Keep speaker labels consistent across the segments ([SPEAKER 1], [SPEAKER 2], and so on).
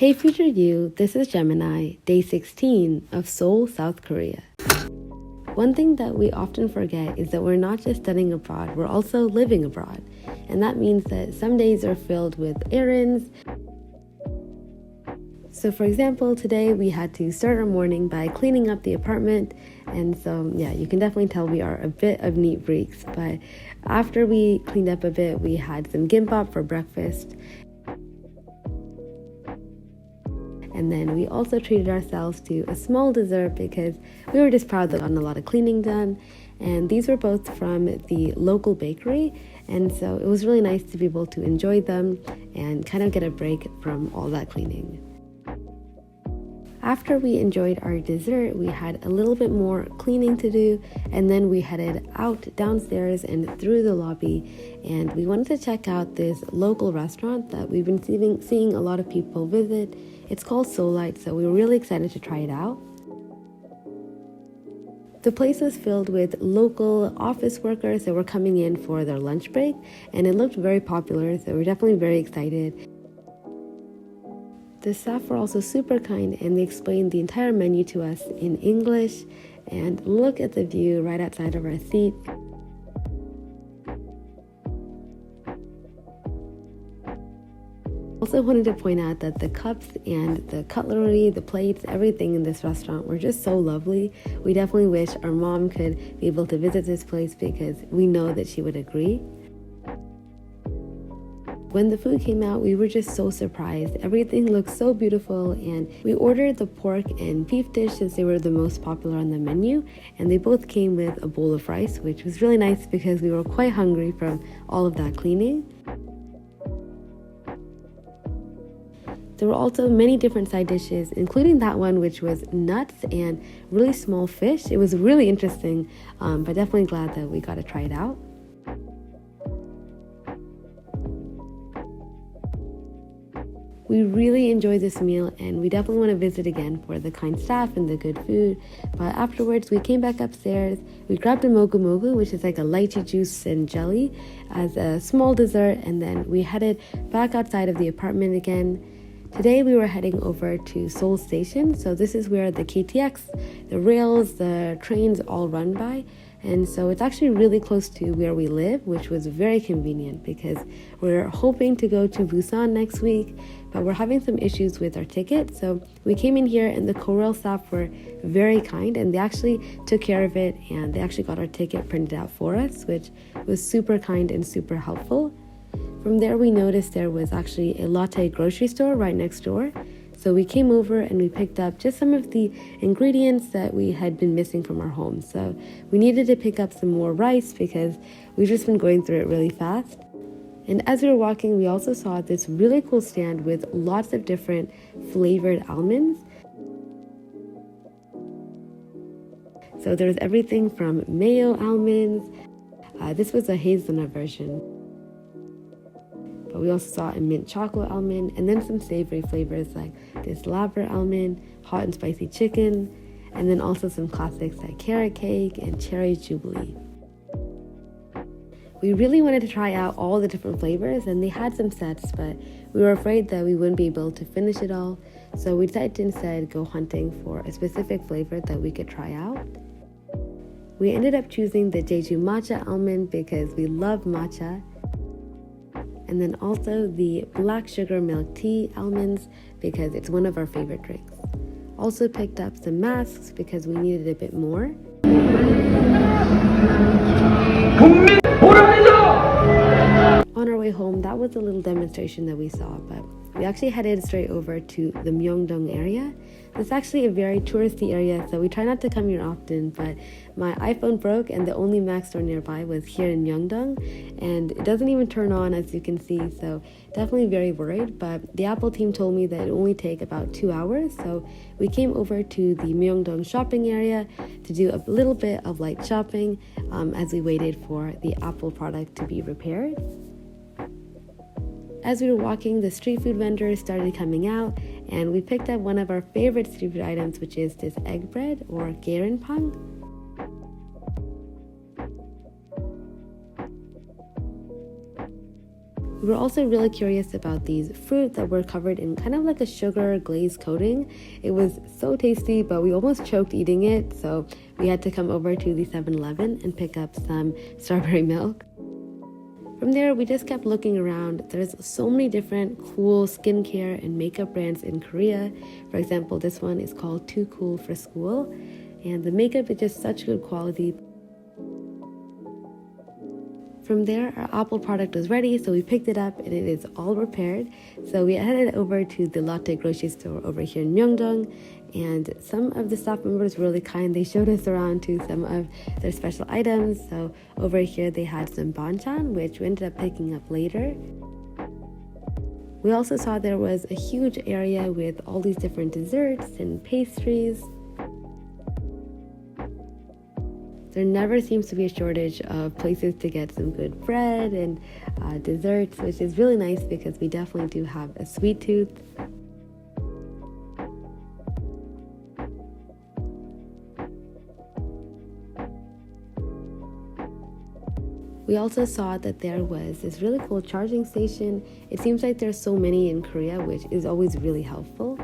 [SPEAKER 1] Hey future you, this is Gemini, day 16 of Seoul, South Korea. One thing that we often forget is that we're not just studying abroad, we're also living abroad. And that means that some days are filled with errands. So for example, today we had to start our morning by cleaning up the apartment. And so yeah, you can definitely tell we are a bit of neat freaks. But after we cleaned up a bit, we had some gimbap for breakfast. And then we also treated ourselves to a small dessert because we were just proud that we gotten a lot of cleaning done. And these were both from the local bakery. And so it was really nice to be able to enjoy them and kind of get a break from all that cleaning. After we enjoyed our dessert, we had a little bit more cleaning to do, and then we headed out downstairs and through the lobby, and we wanted to check out this local restaurant that we've been seeing a lot of people visit. It's called Seoulite, so we were really excited to try it out. The place was filled with local office workers that were coming in for their lunch break, and it looked very popular, so we're definitely very excited. The staff were also super kind, and they explained the entire menu to us in English. And look at the view right outside of our seat. Also wanted to point out that the cups and the cutlery, the plates, everything in this restaurant were just so lovely. We definitely wish our mom could be able to visit this place because we know that she would agree. When the food came out, we were just so surprised. Everything looked so beautiful, and we ordered the pork and beef dish since they were the most popular on the menu, and they both came with a bowl of rice, which was really nice because we were quite hungry from all of that cleaning. There were also many different side dishes, including that one which was nuts and really small fish. It was really interesting, but definitely glad that we got to try it out. We really enjoyed this meal, and we definitely want to visit again for the kind staff and the good food. But afterwards, we came back upstairs. We grabbed a mogu mogu, which is like a lychee juice and jelly, as a small dessert, and then we headed back outside of the apartment again. Today we were heading over to Seoul Station, so this is where the KTX, the rails, the trains all run by. And so it's actually really close to where we live, which was very convenient because we're hoping to go to Busan next week, but we're having some issues with our ticket. So we came in here and the Korail staff were very kind, and they actually took care of it, and they actually got our ticket printed out for us, which was super kind and super helpful. From there, we noticed there was actually a latte grocery store right next door. So we came over and we picked up just some of the ingredients that we had been missing from our home. So we needed to pick up some more rice because we've just been going through it really fast. And as we were walking, we also saw this really cool stand with lots of different flavored almonds. So there's everything from mayo almonds. This was a hazelnut version. But we also saw a mint chocolate almond, and then some savory flavors like this lavender almond, hot and spicy chicken, and then also some classics like carrot cake and cherry jubilee. We really wanted to try out all the different flavors, and they had some sets, but we were afraid that we wouldn't be able to finish it all. So we decided to instead go hunting for a specific flavor that we could try out. We ended up choosing the Jeju matcha almond because we love matcha. And then also the black sugar milk tea almonds because it's one of our favorite drinks. Also picked up some masks because we needed a bit more. On our way home, that was a little demonstration that we saw, but we actually headed straight over to the Myeongdong area. It's actually a very touristy area, so we try not to come here often, but my iPhone broke and the only Mac store nearby was here in Myeongdong, and it doesn't even turn on, as you can see, so definitely very worried. But the Apple team told me that it only take about 2 hours, so we came over to the Myeongdong shopping area to do a little bit of light shopping as we waited for the Apple product to be repaired. As we were walking, the street food vendors started coming out, and we picked up one of our favorite street food items, which is this egg bread or gaerenpang. We were also really curious about these fruit that were covered in kind of like a sugar glaze coating. It was so tasty, but we almost choked eating it, so we had to come over to the 7-Eleven and pick up some strawberry milk. From there, we just kept looking around. There's so many different cool skincare and makeup brands in Korea. For example, this one is called Too Cool for School, and the makeup is just such good quality. From there, our Apple product was ready, so we picked it up and it is all repaired. So we headed over to the Lotte grocery store over here in Myeongdong, and some of the staff members were really kind. They showed us around to some of their special items. So over here they had some banchan, which we ended up picking up later. We also saw there was a huge area with all these different desserts and pastries. There never seems to be a shortage of places to get some good bread and desserts, which is really nice because we definitely do have a sweet tooth. We also saw that there was this really cool charging station. It seems like there's so many in Korea, which is always really helpful.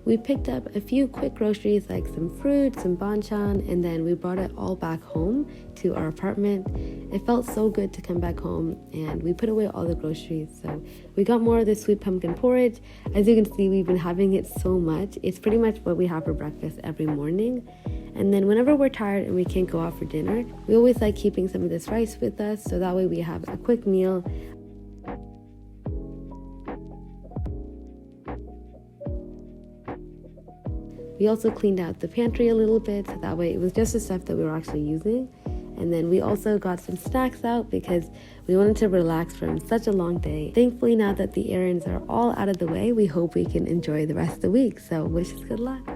[SPEAKER 1] We picked up a few quick groceries like some fruit, some banchan, and then we brought it all back home to our apartment. It felt so good to come back home, and we put away all the groceries. So we got more of the sweet pumpkin porridge. As you can see, we've been having it so much. It's pretty much what we have for breakfast every morning. And then whenever we're tired and we can't go out for dinner, we always like keeping some of this rice with us, so that way we have a quick meal. We also cleaned out the pantry a little bit, so that way it was just the stuff that we were actually using. And then we also got some snacks out because we wanted to relax from such a long day. Thankfully, now that the errands are all out of the way, we hope we can enjoy the rest of the week. So wish us good luck.